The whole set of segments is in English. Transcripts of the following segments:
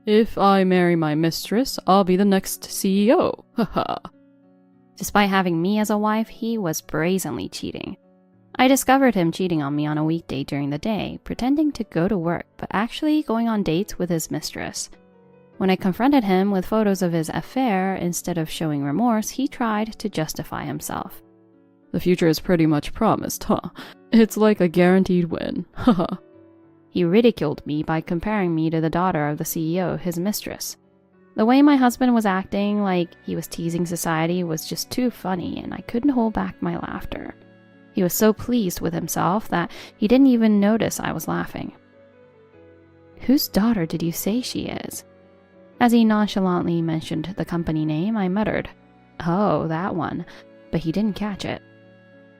If I marry my mistress, I'll be the next CEO. Haha. Despite having me as a wife, he was brazenly cheating. I discovered him cheating on me on a weekday during the day, pretending to go to work, but actually going on dates with his mistress. When I confronted him with photos of his affair, instead of showing remorse, he tried to justify himself. The future is pretty much promised, huh? It's like a guaranteed win. Haha. He ridiculed me by comparing me to the daughter of the CEO, his mistress. The way my husband was acting like he was teasing society was just too funny, and I couldn't hold back my laughter. He was so pleased with himself that he didn't even notice I was laughing. "Whose daughter did you say she is?" As he nonchalantly mentioned the company name, I muttered, "Oh, that one," but he didn't catch it.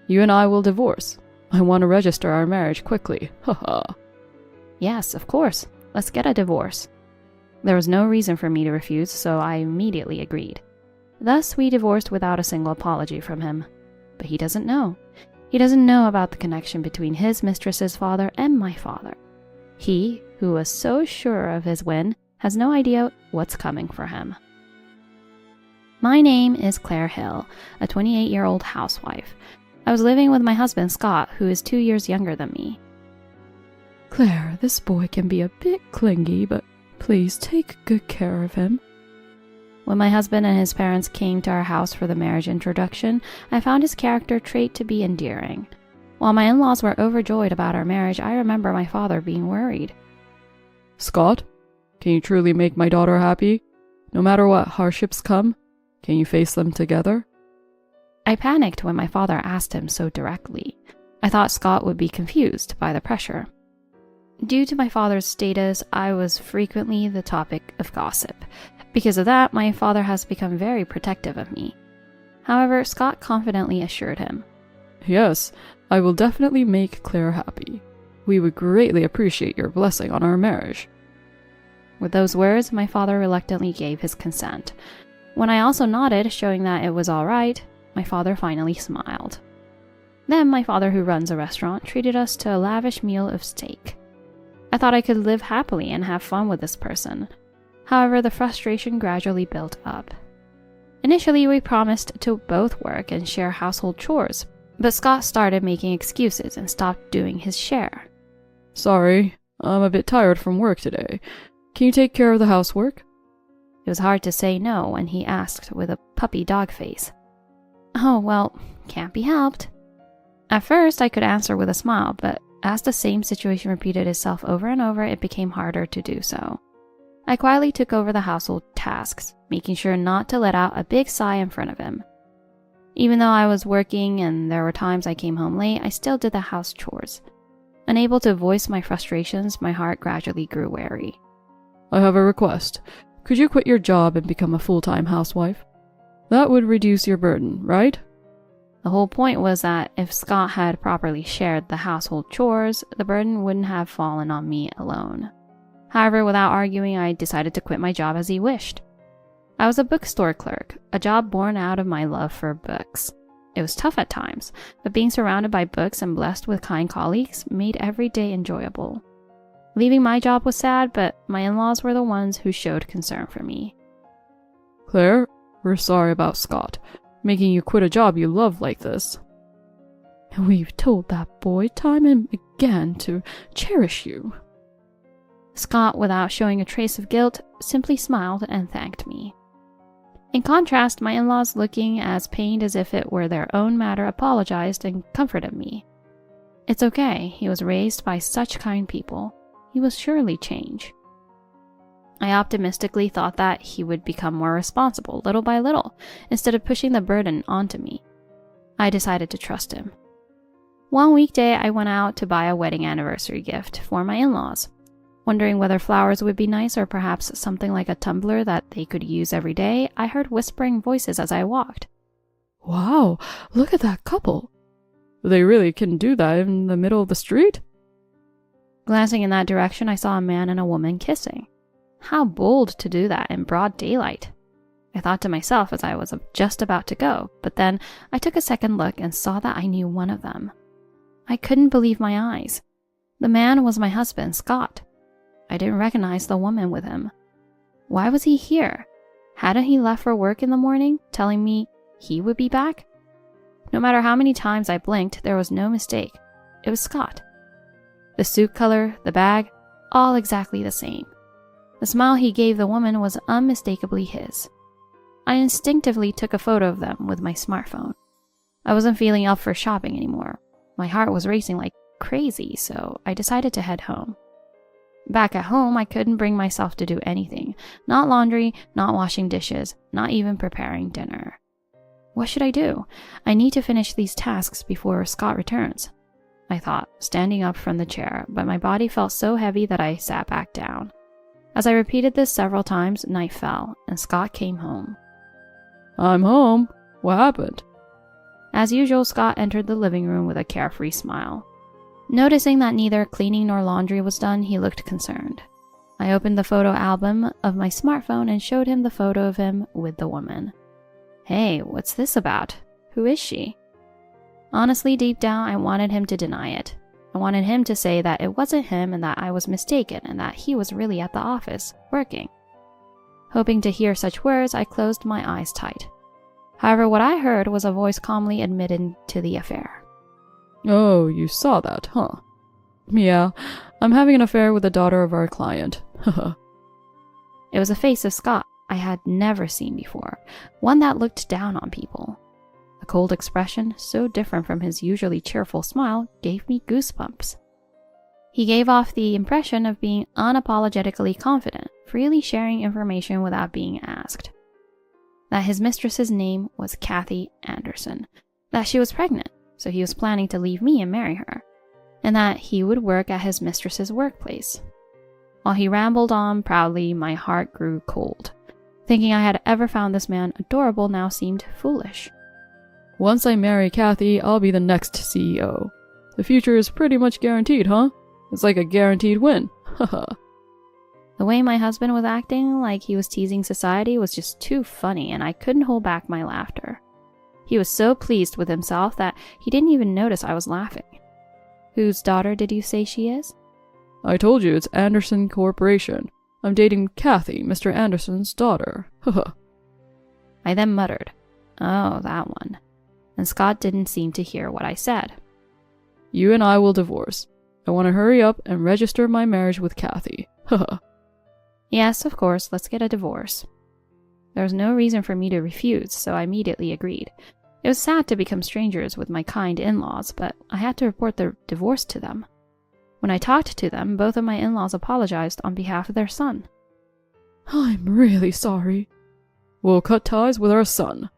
You and I will divorce. I want to register our marriage quickly. Haha. Yes, of course. Let's get a divorce. There was no reason for me to refuse, so I immediately agreed. Thus, we divorced without a single apology from him. But he doesn't know. He doesn't know about the connection between his mistress's father and my father. He, who was so sure of his win, has no idea what's coming for him. My name is Claire Hill, a 28-year-old housewife. I was living with my husband, Scott, who is 2 years younger than me. Claire, this boy can be a bit clingy, but please take good care of him. When my husband and his parents came to our house for the marriage introduction, I found his character trait to be endearing. While my in-laws were overjoyed about our marriage, I remember my father being worried. Scott, can you truly make my daughter happy? No matter what hardships come, can you face them together? I panicked when my father asked him so directly. I thought Scott would be confused by the pressure. Due to my father's status, I was frequently the topic of gossip. Because of that, my father has become very protective of me. However, Scott confidently assured him, Yes, I will definitely make Claire happy. We would greatly appreciate your blessing on our marriage. With those words, my father reluctantly gave his consent. When I also nodded, showing that it was all right, my father finally smiled. Then my father, who runs a restaurant, treated us to a lavish meal of steak. I thought I could live happily and have fun with this person. However, the frustration gradually built up. Initially, we promised to both work and share household chores, but Scott started making excuses and stopped doing his share. Sorry, I'm a bit tired from work today. Can you take care of the housework? It was hard to say no when he asked with a puppy dog face. Oh, well, can't be helped. At first, I could answer with a smile, but as the same situation repeated itself over and over, it became harder to do so. I quietly took over the household tasks, making sure not to let out a big sigh in front of him. Even though I was working and there were times I came home late, I still did the house chores. Unable to voice my frustrations, my heart gradually grew wary. I have a request. Could you quit your job and become a full-time housewife? That would reduce your burden, right? The whole point was that if Scott had properly shared the household chores, the burden wouldn't have fallen on me alone. However, without arguing, I decided to quit my job as he wished. I was a bookstore clerk, a job born out of my love for books. It was tough at times, but being surrounded by books and blessed with kind colleagues made every day enjoyable. Leaving my job was sad, but my in-laws were the ones who showed concern for me. Claire, we're sorry about Scott, making you quit a job you love like this. We've told that boy time and again to cherish you. Scott, without showing a trace of guilt, simply smiled and thanked me. In contrast, my in-laws, looking as pained as if it were their own matter, apologized and comforted me. It's okay, he was raised by such kind people. He will surely change. I optimistically thought that he would become more responsible little by little, instead of pushing the burden onto me. I decided to trust him. One weekday, I went out to buy a wedding anniversary gift for my in-laws. Wondering whether flowers would be nice or perhaps something like a tumbler that they could use every day, I heard whispering voices as I walked. Wow, look at that couple. They really can do that in the middle of the street? Glancing in that direction, I saw a man and a woman kissing. How bold to do that in broad daylight. I thought to myself as I was just about to go, but then I took a second look and saw that I knew one of them. I couldn't believe my eyes. The man was my husband, Scott. I didn't recognize the woman with him. Why was he here? Hadn't he left for work in the morning, telling me he would be back? No matter how many times I blinked, there was no mistake. It was Scott. The suit color, the bag, all exactly the same. The smile he gave the woman was unmistakably his. I instinctively took a photo of them with my smartphone. I wasn't feeling up for shopping anymore. My heart was racing like crazy, so I decided to head home. Back at home, I couldn't bring myself to do anything. Not laundry, not washing dishes, not even preparing dinner. What should I do? I need to finish these tasks before Scott returns, I thought, standing up from the chair, but my body felt so heavy that I sat back down. As I repeated this several times, night fell, and Scott came home. I'm home. What happened? As usual, Scott entered the living room with a carefree smile. Noticing that neither cleaning nor laundry was done, he looked concerned. I opened the photo album of my smartphone and showed him the photo of him with the woman. Hey, what's this about? Who is she? Honestly, deep down, I wanted him to deny it. I wanted him to say that it wasn't him and that I was mistaken and that he was really at the office, working. Hoping to hear such words, I closed my eyes tight. However, what I heard was a voice calmly admitting to the affair. Oh, you saw that, huh? Yeah, I'm having an affair with the daughter of our client. It was a face of Scott I had never seen before, one that looked down on people. The cold expression, so different from his usually cheerful smile, gave me goosebumps. He gave off the impression of being unapologetically confident, freely sharing information without being asked. That his mistress's name was Kathy Anderson, that she was pregnant, so he was planning to leave me and marry her, and that he would work at his mistress's workplace. While he rambled on proudly, my heart grew cold. Thinking I had ever found this man adorable now seemed foolish. Once I marry Kathy, I'll be the next CEO. The future is pretty much guaranteed, huh? It's like a guaranteed win. Haha. The way my husband was acting like he was teasing society was just too funny, and I couldn't hold back my laughter. He was so pleased with himself that he didn't even notice I was laughing. Whose daughter did you say she is? I told you it's Anderson Corporation. I'm dating Kathy, Mr. Anderson's daughter. Haha. I then muttered, "Oh, that one." And Scott didn't seem to hear what I said. You and I will divorce. I want to hurry up and register my marriage with Kathy. Haha. Yes, of course, let's get a divorce. There was no reason for me to refuse, so I immediately agreed. It was sad to become strangers with my kind in-laws, but I had to report the divorce to them. When I talked to them, both of my in-laws apologized on behalf of their son. I'm really sorry. We'll cut ties with our son.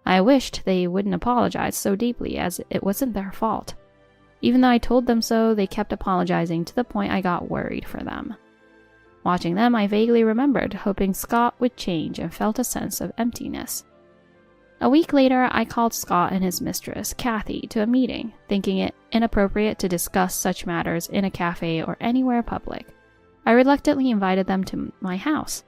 I wished they wouldn't apologize so deeply, as it wasn't their fault. Even though I told them so, they kept apologizing to the point I got worried for them. Watching them, I vaguely remembered hoping Scott would change and felt a sense of emptiness. A week later, I called Scott and his mistress, Kathy, to a meeting, thinking it inappropriate to discuss such matters in a cafe or anywhere public. I reluctantly invited them to my house.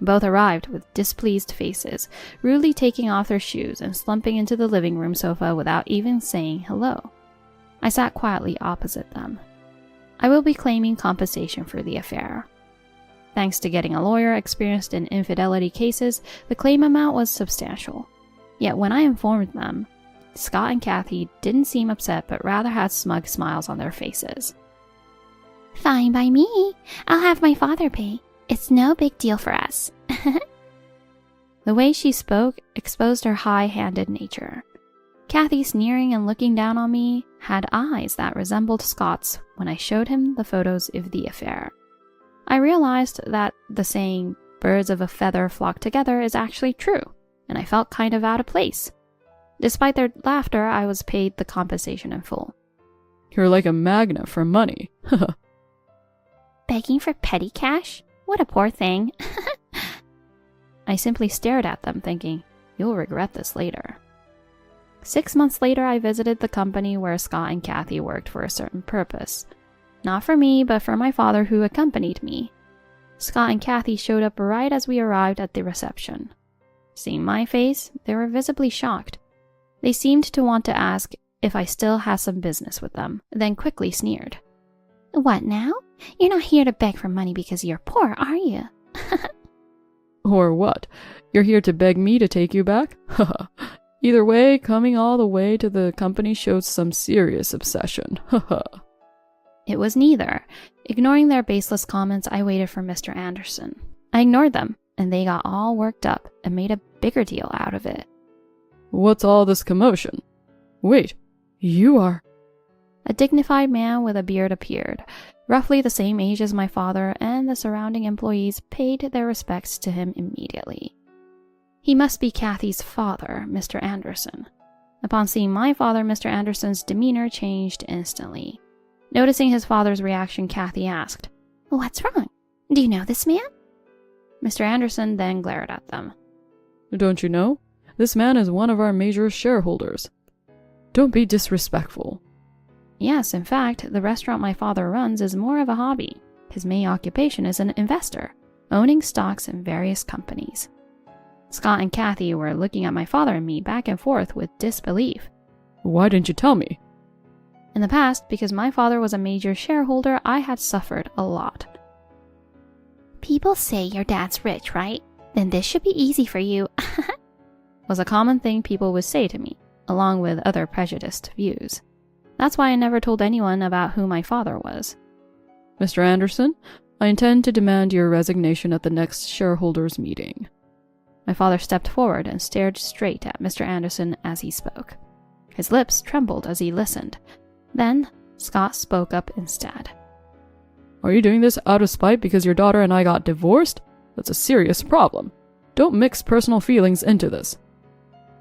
Both arrived with displeased faces, rudely taking off their shoes and slumping into the living room sofa without even saying hello. I sat quietly opposite them. I will be claiming compensation for the affair. Thanks to getting a lawyer experienced in infidelity cases, the claim amount was substantial. Yet when I informed them, Scott and Kathy didn't seem upset but rather had smug smiles on their faces. Fine by me. I'll have my father pay. It's no big deal for us. The way she spoke exposed her high-handed nature. Kathy, sneering and looking down on me, had eyes that resembled Scott's when I showed him the photos of the affair. I realized that the saying, "birds of a feather flock together," is actually true, and I felt kind of out of place. Despite their laughter, I was paid the compensation in full. You're like a magnet for money. Begging for petty cash? What a poor thing. I simply stared at them, thinking, you'll regret this later. 6 months later, I visited the company where Scott and Kathy worked for a certain purpose. Not for me, but for my father, who accompanied me. Scott and Kathy showed up right as we arrived at the reception. Seeing my face, they were visibly shocked. They seemed to want to ask if I still had some business with them, then quickly sneered. What now? You're not here to beg for money because you're poor, are you? Or what? You're here to beg me to take you back? Haha. Either way, coming all the way to the company shows some serious obsession. Haha. It was neither. Ignoring their baseless comments, I waited for Mr. Anderson. I ignored them, and they got all worked up and made a bigger deal out of it. What's all this commotion? Wait, you are... A dignified man with a beard appeared, roughly the same age as my father, and the surrounding employees paid their respects to him immediately. He must be Kathy's father, Mr. Anderson. Upon seeing my father, Mr. Anderson's demeanor changed instantly. Noticing his father's reaction, Kathy asked, What's wrong? Do you know this man? Mr. Anderson then glared at them. Don't you know? This man is one of our major shareholders. Don't be disrespectful. Yes, in fact, the restaurant my father runs is more of a hobby. His main occupation is an investor, owning stocks in various companies. Scott and Kathy were looking at my father and me back and forth with disbelief. Why didn't you tell me? In the past, because my father was a major shareholder, I had suffered a lot. People say your dad's rich, right? Then this should be easy for you. Was a common thing people would say to me, along with other prejudiced views. That's why I never told anyone about who my father was. Mr. Anderson, I intend to demand your resignation at the next shareholders' meeting. My father stepped forward and stared straight at Mr. Anderson as he spoke. His lips trembled as he listened. Then, Scott spoke up instead. Are you doing this out of spite because your daughter and I got divorced? That's a serious problem. Don't mix personal feelings into this.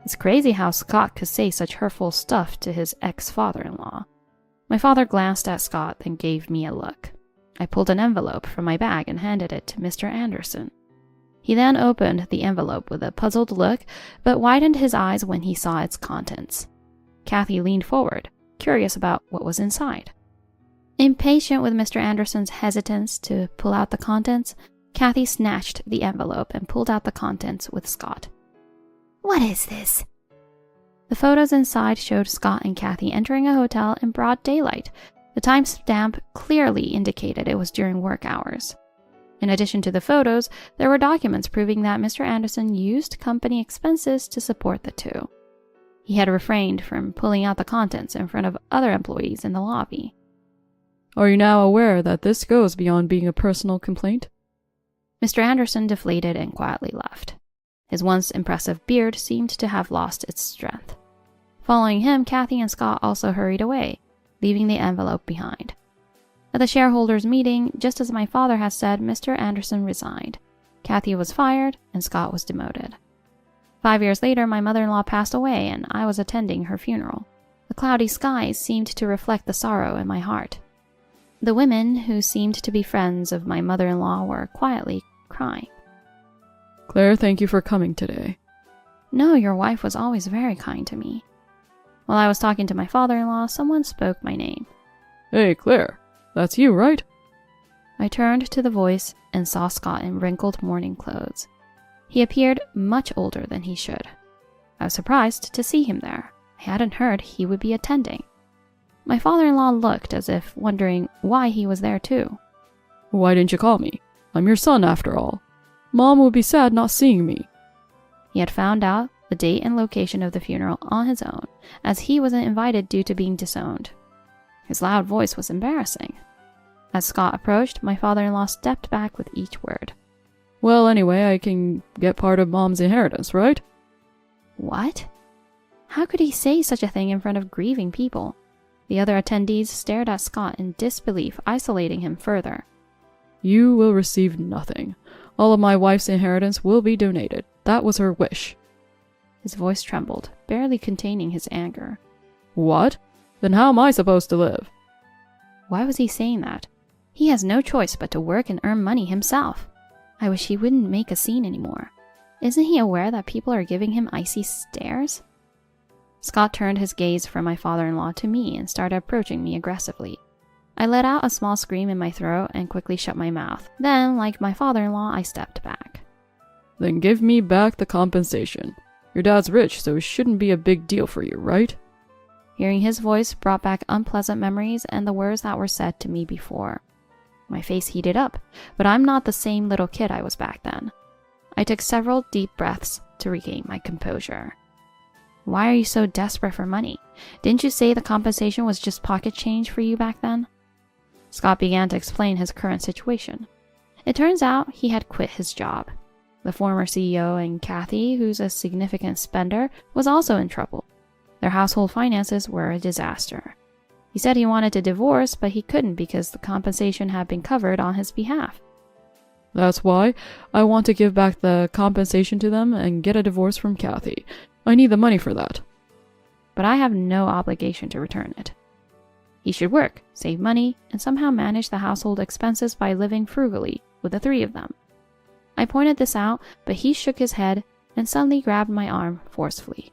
It's crazy how Scott could say such hurtful stuff to his ex-father-in-law. My father glanced at Scott, then gave me a look. I pulled an envelope from my bag and handed it to Mr. Anderson. He then opened the envelope with a puzzled look, but widened his eyes when he saw its contents. Kathy leaned forward, curious about what was inside. Impatient with Mr. Anderson's hesitance to pull out the contents, Kathy snatched the envelope and pulled out the contents with Scott. What is this? The photos inside showed Scott and Kathy entering a hotel in broad daylight. The timestamp clearly indicated it was during work hours. In addition to the photos, there were documents proving that Mr. Anderson used company expenses to support the two. He had refrained from pulling out the contents in front of other employees in the lobby. Are you now aware that this goes beyond being a personal complaint? Mr. Anderson deflated and quietly left. His once impressive beard seemed to have lost its strength. Following him, Kathy and Scott also hurried away, leaving the envelope behind. At the shareholders' meeting, just as my father had said, Mr. Anderson resigned. Kathy was fired, and Scott was demoted. 5 years later, my mother-in-law passed away, and I was attending her funeral. The cloudy skies seemed to reflect the sorrow in my heart. The women, who seemed to be friends of my mother-in-law, were quietly crying. Claire, thank you for coming today. No, your wife was always very kind to me. While I was talking to my father-in-law, someone spoke my name. Hey, Claire, that's you, right? I turned to the voice and saw Scott in wrinkled morning clothes. He appeared much older than he should. I was surprised to see him there. I hadn't heard he would be attending. My father-in-law looked as if wondering why he was there too. Why didn't you call me? I'm your son, after all. Mom would be sad not seeing me. He had found out the date and location of the funeral on his own, as he wasn't invited due to being disowned. His loud voice was embarrassing. As Scott approached, my father-in-law stepped back with each word. Well, anyway, I can get part of Mom's inheritance, right? What? How could he say such a thing in front of grieving people? The other attendees stared at Scott in disbelief, isolating him further. You will receive nothing. All of my wife's inheritance will be donated. That was her wish. His voice trembled, barely containing his anger. What? Then how am I supposed to live? Why was he saying that? He has no choice but to work and earn money himself. I wish he wouldn't make a scene anymore. Isn't he aware that people are giving him icy stares? Scott turned his gaze from my father-in-law to me and started approaching me aggressively. I let out a small scream in my throat and quickly shut my mouth. Then, like my father-in-law, I stepped back. Then give me back the compensation. Your dad's rich, so it shouldn't be a big deal for you, right? Hearing his voice brought back unpleasant memories and the words that were said to me before. My face heated up, but I'm not the same little kid I was back then. I took several deep breaths to regain my composure. Why are you so desperate for money? Didn't you say the compensation was just pocket change for you back then? Scott began to explain his current situation. It turns out he had quit his job. The former CEO and Kathy, who's a significant spender, was also in trouble. Their household finances were a disaster. He said he wanted to divorce, but he couldn't because the compensation had been covered on his behalf. That's why I want to give back the compensation to them and get a divorce from Kathy. I need the money for that. But I have no obligation to return it. He should work, save money, and somehow manage the household expenses by living frugally with the three of them. I pointed this out, but he shook his head and suddenly grabbed my arm forcefully.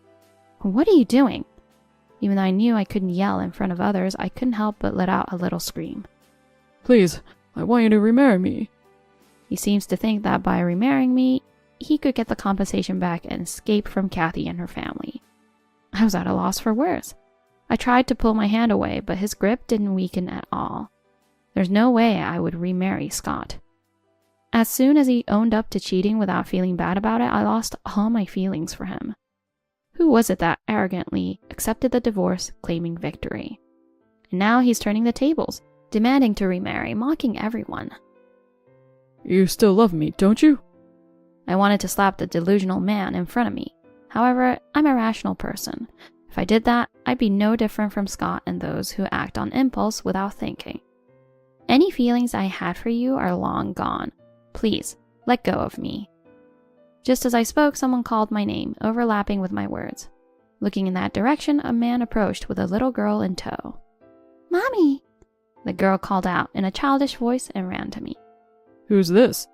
What are you doing? Even though I knew I couldn't yell in front of others, I couldn't help but let out a little scream. Please, I want you to remarry me. He seems to think that by remarrying me, he could get the compensation back and escape from Kathy and her family. I was at a loss for words. I tried to pull my hand away, but his grip didn't weaken at all. There's no way I would remarry Scott. As soon as he owned up to cheating without feeling bad about it, I lost all my feelings for him. Who was it that arrogantly accepted the divorce, claiming victory? And now he's turning the tables, demanding to remarry, mocking everyone. You still love me, don't you? I wanted to slap the delusional man in front of me. However, I'm a rational person. If I did that, I'd be no different from Scott and those who act on impulse without thinking. Any feelings I had for you are long gone. Please, let go of me. Just as I spoke, someone called my name, overlapping with my words. Looking in that direction, a man approached with a little girl in tow. Mommy! The girl called out in a childish voice and ran to me. Who's this?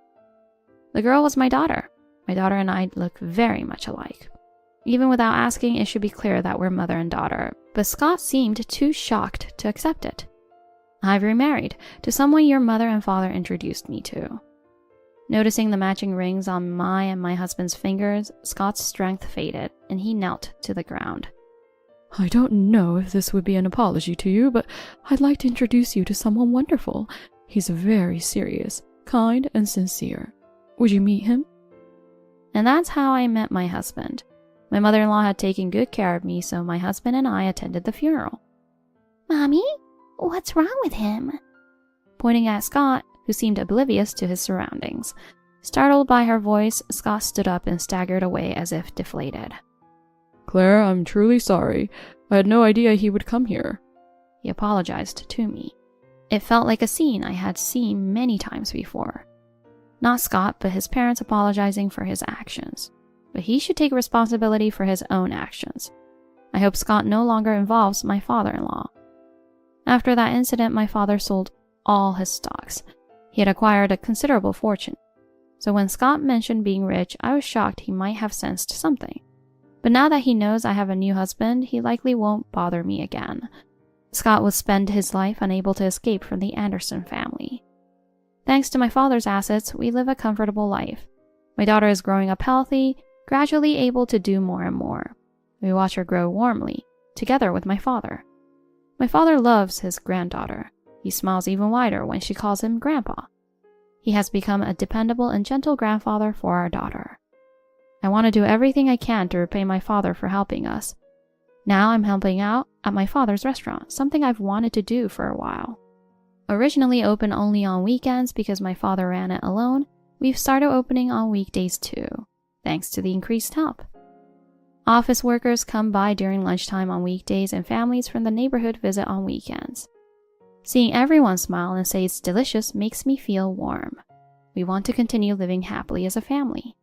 The girl was my daughter. My daughter and I look very much alike. Even without asking, it should be clear that we're mother and daughter, but Scott seemed too shocked to accept it. I've remarried to someone your mother and father introduced me to. Noticing the matching rings on my and my husband's fingers, Scott's strength faded, and he knelt to the ground. I don't know if this would be an apology to you, but I'd like to introduce you to someone wonderful. He's very serious, kind, and sincere. Would you meet him? And that's how I met my husband. My mother-in-law had taken good care of me, so my husband and I attended the funeral. Mommy, what's wrong with him? Pointing at Scott, who seemed oblivious to his surroundings. Startled by her voice, Scott stood up and staggered away as if deflated. Claire, I'm truly sorry. I had no idea he would come here. He apologized to me. It felt like a scene I had seen many times before. Not Scott, but his parents apologizing for his actions. But he should take responsibility for his own actions. I hope Scott no longer involves my father-in-law. After that incident, my father sold all his stocks. He had acquired a considerable fortune. So when Scott mentioned being rich, I was shocked he might have sensed something. But now that he knows I have a new husband, he likely won't bother me again. Scott will spend his life unable to escape from the Anderson family. Thanks to my father's assets, we live a comfortable life. My daughter is growing up healthy, gradually able to do more and more. We watch her grow warmly, together with my father. My father loves his granddaughter. He smiles even wider when she calls him Grandpa. He has become a dependable and gentle grandfather for our daughter. I want to do everything I can to repay my father for helping us. Now I'm helping out at my father's restaurant, something I've wanted to do for a while. Originally open only on weekends because my father ran it alone, we've started opening on weekdays too, thanks to the increased help. Office workers come by during lunchtime on weekdays and families from the neighborhood visit on weekends. Seeing everyone smile and say it's delicious makes me feel warm. We want to continue living happily as a family.